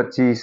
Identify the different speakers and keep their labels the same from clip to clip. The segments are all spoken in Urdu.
Speaker 1: 25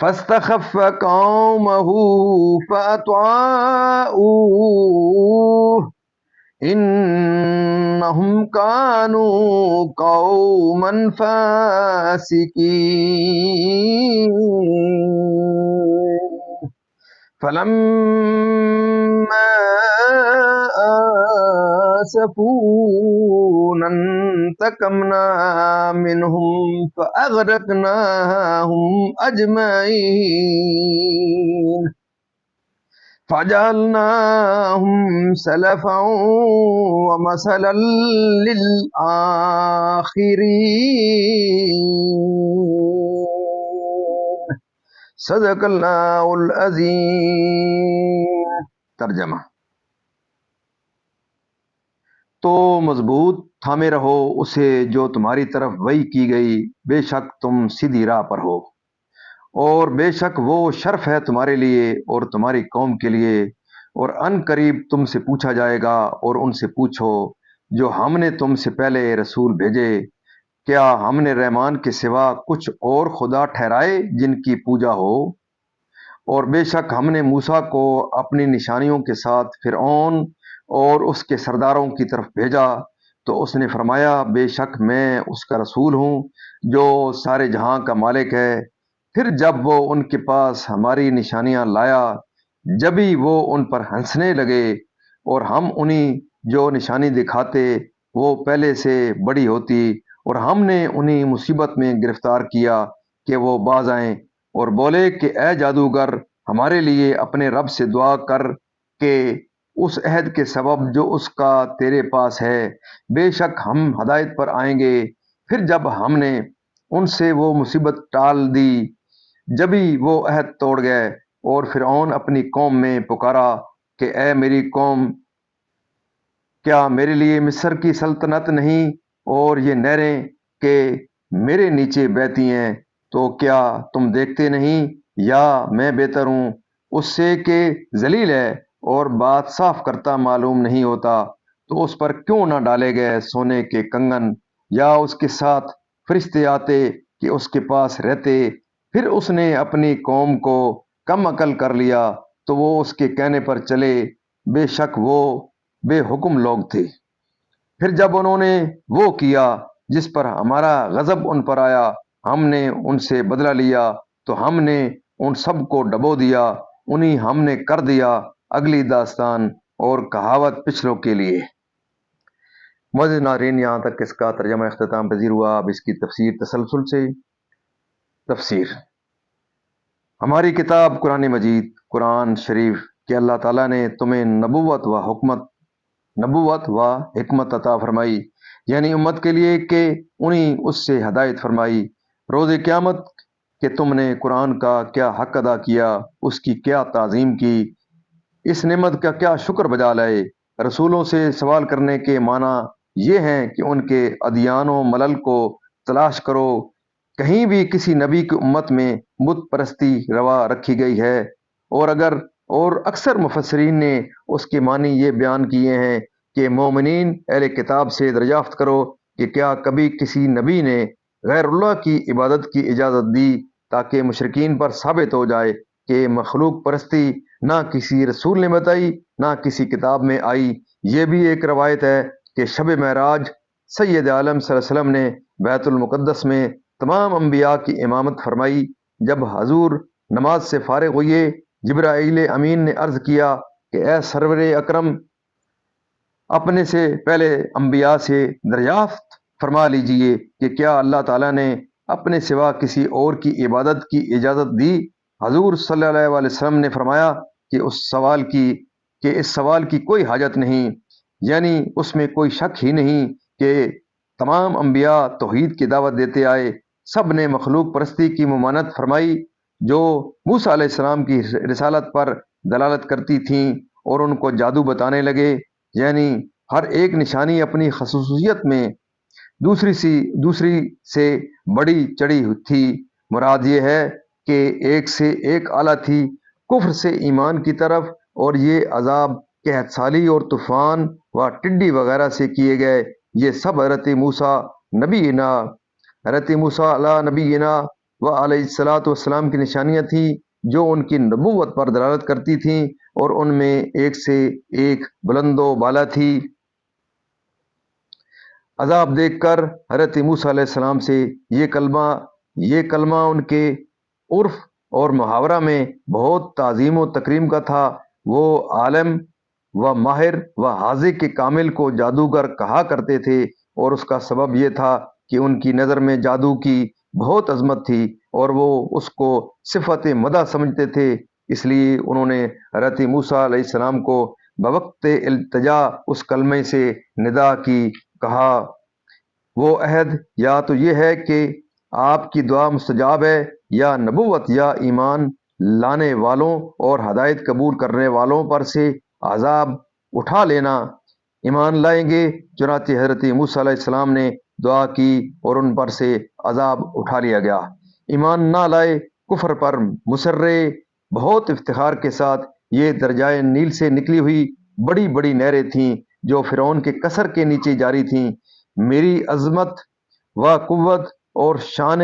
Speaker 1: فاستخف قومه فأطاعوه إنهم كانوا قوما فاسقين فلما آسفونا انتقمنا منهم فأغرقناهم أجمعين فجعلناهم سلفا ومثلا للآخرين صدق اللہ العظیم۔ ترجمہ: تو مضبوط تھامے رہو اسے جو تمہاری طرف وحی کی گئی، بے شک تم سیدھی راہ پر ہو، اور بے شک وہ شرف ہے تمہارے لیے اور تمہاری قوم کے لیے، اور ان قریب تم سے پوچھا جائے گا، اور ان سے پوچھو جو ہم نے تم سے پہلے رسول بھیجے، کیا ہم نے رحمان کے سوا کچھ اور خدا ٹھہرائے جن کی پوجا ہو؟ اور بے شک ہم نے موسیٰ کو اپنی نشانیوں کے ساتھ فرعون اور اس کے سرداروں کی طرف بھیجا، تو اس نے فرمایا بے شک میں اس کا رسول ہوں جو سارے جہاں کا مالک ہے۔ پھر جب وہ ان کے پاس ہماری نشانیاں لایا، جبھی وہ ان پر ہنسنے لگے، اور ہم انہیں جو نشانی دکھاتے وہ پہلے سے بڑی ہوتی، اور ہم نے انہیں مصیبت میں گرفتار کیا کہ وہ باز آئیں، اور بولے کہ اے جادوگر ہمارے لیے اپنے رب سے دعا کر کہ اس عہد کے سبب جو اس کا تیرے پاس ہے، بے شک ہم ہدایت پر آئیں گے۔ پھر جب ہم نے ان سے وہ مصیبت ٹال دی، جبھی وہ عہد توڑ گئے، اور فرعون اپنی قوم میں پکارا کہ اے میری قوم، کیا میرے لیے مصر کی سلطنت نہیں اور یہ نہریں کہ میرے نیچے بہتی ہیں؟ تو کیا تم دیکھتے نہیں، یا میں بہتر ہوں اس سے کہ ذلیل ہے اور بات صاف کرتا معلوم نہیں ہوتا؟ تو اس پر کیوں نہ ڈالے گئے سونے کے کنگن، یا اس کے ساتھ فرشتے آتے کہ اس کے پاس رہتے؟ پھر اس نے اپنی قوم کو کم عقل کر لیا تو وہ اس کے کہنے پر چلے، بے شک وہ بے حکم لوگ تھے۔ پھر جب انہوں نے وہ کیا جس پر ہمارا غضب ان پر آیا، ہم نے ان سے بدلہ لیا، تو ہم نے ان سب کو ڈبو دیا، انہیں ہم نے کر دیا اگلی داستان اور کہاوت پچھلوں کے لیے۔ معزز ناظرین، یہاں تک اس کا ترجمہ اختتام پذیر ہوا۔ اب اس کی تفسیر تسلسل سے۔ تفسیر: ہماری کتاب قرآن مجید، قرآن شریف کہ اللہ تعالیٰ نے تمہیں نبوت و حکمت عطا فرمائی، یعنی امت کے لیے کہ انہیں اس سے ہدایت فرمائی۔ روز قیامت کہ تم نے قرآن کا کیا حق ادا کیا، اس کی کیا تعظیم کی، اس نعمت کا کیا شکر بجا لائے۔ رسولوں سے سوال کرنے کے معنی یہ ہیں کہ ان کے ادیان و ملل کو تلاش کرو، کہیں بھی کسی نبی کی امت میں بت پرستی روا رکھی گئی ہے، اور اکثر مفسرین نے اس کے معنی یہ بیان کیے ہیں کہ مومنین اہل کتاب سے دریافت کرو کہ کیا کبھی کسی نبی نے غیر اللہ کی عبادت کی اجازت دی تاکہ مشرکین پر ثابت ہو جائے کہ مخلوق پرستی نہ کسی رسول نے بتائی نہ کسی کتاب میں آئی۔ یہ بھی ایک روایت ہے کہ شب معراج سید عالم صلی اللہ علیہ وسلم نے بیت المقدس میں تمام انبیاء کی امامت فرمائی۔ جب حضور نماز سے فارغ ہوئے، جبرائیل امین نے عرض کیا کہ اے سرور اکرم، اپنے سے پہلے انبیاء سے دریافت فرما لیجئے کہ کیا اللہ تعالیٰ نے اپنے سوا کسی اور کی عبادت کی اجازت دی؟ حضور صلی اللہ علیہ وسلم نے فرمایا کہ اس سوال کی کوئی حاجت نہیں، یعنی اس میں کوئی شک ہی نہیں کہ تمام انبیاء توحید کی دعوت دیتے آئے، سب نے مخلوق پرستی کی ممانعت فرمائی جو موسیٰ علیہ السلام کی رسالت پر دلالت کرتی تھیں، اور ان کو جادو بتانے لگے، یعنی ہر ایک نشانی اپنی خصوصیت میں دوسری سے بڑی چڑھی تھی۔ مراد یہ ہے کہ ایک سے ایک اعلیٰ تھی۔ کفر سے ایمان کی طرف، اور یہ عذاب قحط سالی اور طوفان و ٹڈی وغیرہ سے کیے گئے، یہ سب حضرت موسیٰ علیہ نبینا و علیہ الصلاۃ والسلام کی نشانیاں تھیں جو ان کی نبوت پر دلالت کرتی تھیں، اور ان میں ایک سے ایک بلند و بالا تھی۔ عذاب دیکھ کر حضرت موسیٰ علیہ السلام سے یہ کلمہ ان کے عرف اور محاورہ میں بہت تعظیم و تکریم کا تھا۔ وہ عالم و ماہر و حاذق کے کامل کو جادوگر کہا کرتے تھے، اور اس کا سبب یہ تھا کہ ان کی نظر میں جادو کی بہت عظمت تھی اور وہ اس کو صفت مدح سمجھتے تھے۔ اس لیے انہوں نے حضرت موسیٰ علیہ السلام کو بوقت التجا اس کلمے سے ندا کی، کہا وہ عہد یا تو یہ ہے کہ آپ کی دعا مستجاب ہے، یا نبوت یا ایمان لانے والوں اور ہدایت قبول کرنے والوں پر سے عذاب اٹھا لینا۔ ایمان لائیں گے، چنانچہ حضرت موسیٰ علیہ السلام نے دعا کی اور ان پر سے عذاب اٹھا لیا گیا۔ ایمان نہ لائے، کفر پر مسرے بہت افتخار کے ساتھ یہ دریائے نیل سے نکلی ہوئی بڑی بڑی نہریں تھیں جو فرعون کے قصر کے نیچے جاری تھیں۔ میری عظمت و قوت اور شان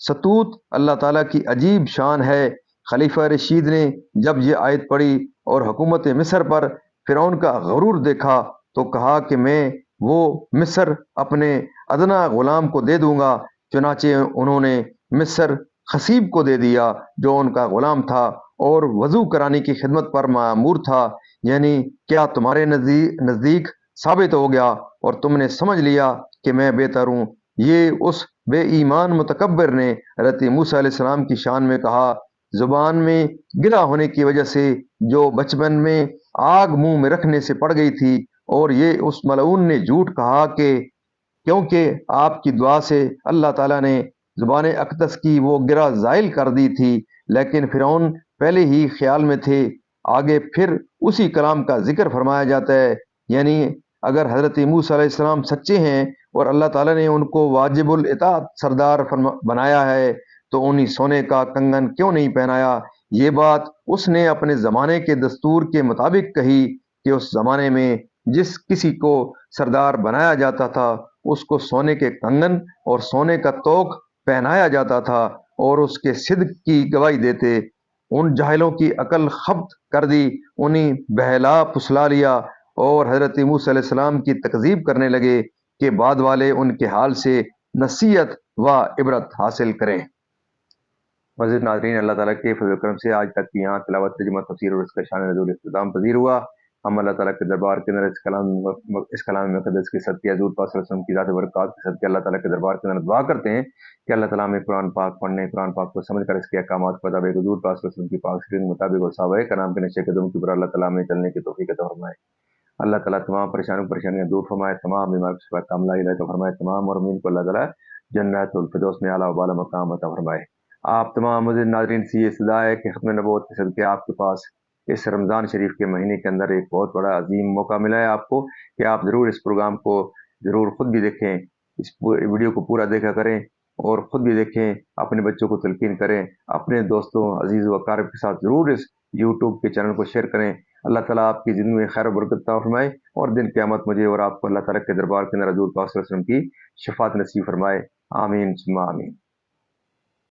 Speaker 1: ستوت اللہ تعالیٰ کی عجیب شان ہے۔ خلیفہ رشید نے جب یہ آیت پڑھی اور حکومت مصر پر فرعون کا غرور دیکھا تو کہا کہ میں وہ مصر اپنے ادنا غلام کو دے دوں گا۔ چنانچہ انہوں نے مصر خصیب کو دے دیا جو ان کا غلام تھا اور وضو کرانے کی خدمت پر مأمور تھا۔ یعنی کیا تمہارے نزدیک ثابت ہو گیا اور تم نے سمجھ لیا کہ میں بہتر ہوں؟ یہ اس بے ایمان متکبر نے حضرت موسیٰ علیہ السلام کی شان میں کہا، زبان میں گرا ہونے کی وجہ سے جو بچپن میں آگ منہ میں رکھنے سے پڑ گئی تھی، اور یہ اس ملعون نے جھوٹ کہا کہ کیونکہ آپ کی دعا سے اللہ تعالیٰ نے زبان اقدس کی وہ گرہ زائل کر دی تھی، لیکن فرعون پہلے ہی خیال میں تھے۔ آگے پھر اسی کلام کا ذکر فرمایا جاتا ہے، یعنی اگر حضرت موسیٰ علیہ السلام سچے ہیں اور اللہ تعالیٰ نے ان کو واجب الاطاعت سردار بنایا ہے تو انہیں سونے کا کنگن کیوں نہیں پہنایا؟ یہ بات اس نے اپنے زمانے کے دستور کے مطابق کہی کہ اس زمانے میں جس کسی کو سردار بنایا جاتا تھا اس کو سونے کے کنگن اور سونے کا توق پہنایا جاتا تھا اور اس کے صدق کی گواہی دیتے۔ ان جاہلوں کی عقل خبط کر دی، انہیں بہلا پھسلا لیا اور حضرت موسیٰ علیہ السلام کی تکذیب کرنے لگے کہ بعد والے ان کے حال سے نصیحت و عبرت حاصل کریں۔ مزید ناظرین، اللہ تعالیٰ کے فضل و کرم سے آج تک یہاں تلاوت، ترجمہ، تفسیر اور اس کا شان نزول اختتام پذیر ہوا۔ ہم اللہ تعالیٰ کے دربار کے اندر اس کلام مقدس کے صدقے حضور پاک صلی اللہ علیہ وسلم کی ذات برکات کے صدقے اللہ تعالیٰ کے دربار کے اندر دعا کرتے ہیں کہ اللہ تعالیٰ ہمیں قرآن پاک پڑھنے، قرآن پاک کو سمجھ کر اس کے احکامات کو مطابق حضور پاک صلی اللہ علیہ وسلم کی پاک سیرت کے مطابق اور صحابہ کرام کے نقش قدم کے اوپر اللہ تعالیٰ ہمیں چلنے کی توفیق عطا فرمائے۔ اللہ تعالیٰ تمام پریشانیاں دور فرمائے، تمام بیمار کو شفا کاملہ علاج فرمائے، تمام مرمین کو اللہ تعالیٰ جنت الفردوس میں اعلیٰ و بالا مقام عطا فرمائے۔ آپ تمام مزید ناظرین سے یہ صدا ہے کہ ختم نبوت کے صدقے آپ کے پاس اس رمضان شریف کے مہینے کے اندر ایک بہت بڑا عظیم موقع ملا ہے آپ کو کہ آپ ضرور اس پروگرام کو ضرور خود بھی دیکھیں، اس ویڈیو کو پورا دیکھا کریں اور خود بھی دیکھیں، اپنے بچوں کو تلقین کریں، اپنے دوستوں عزیز و اقارب کے ساتھ ضرور اس یوٹیوب کے چینل کو شیئر کریں۔ اللہ تعالیٰ آپ کی زندگی میں خیر و برکت عطا فرمائے اور دن قیامت مجھے اور آپ کو اللہ تعالیٰ کے دربار کے اندر حضور پاک صلی اللہ علیہ وسلم کی شفاعت نصیب فرمائے۔ آمین ثم آمین۔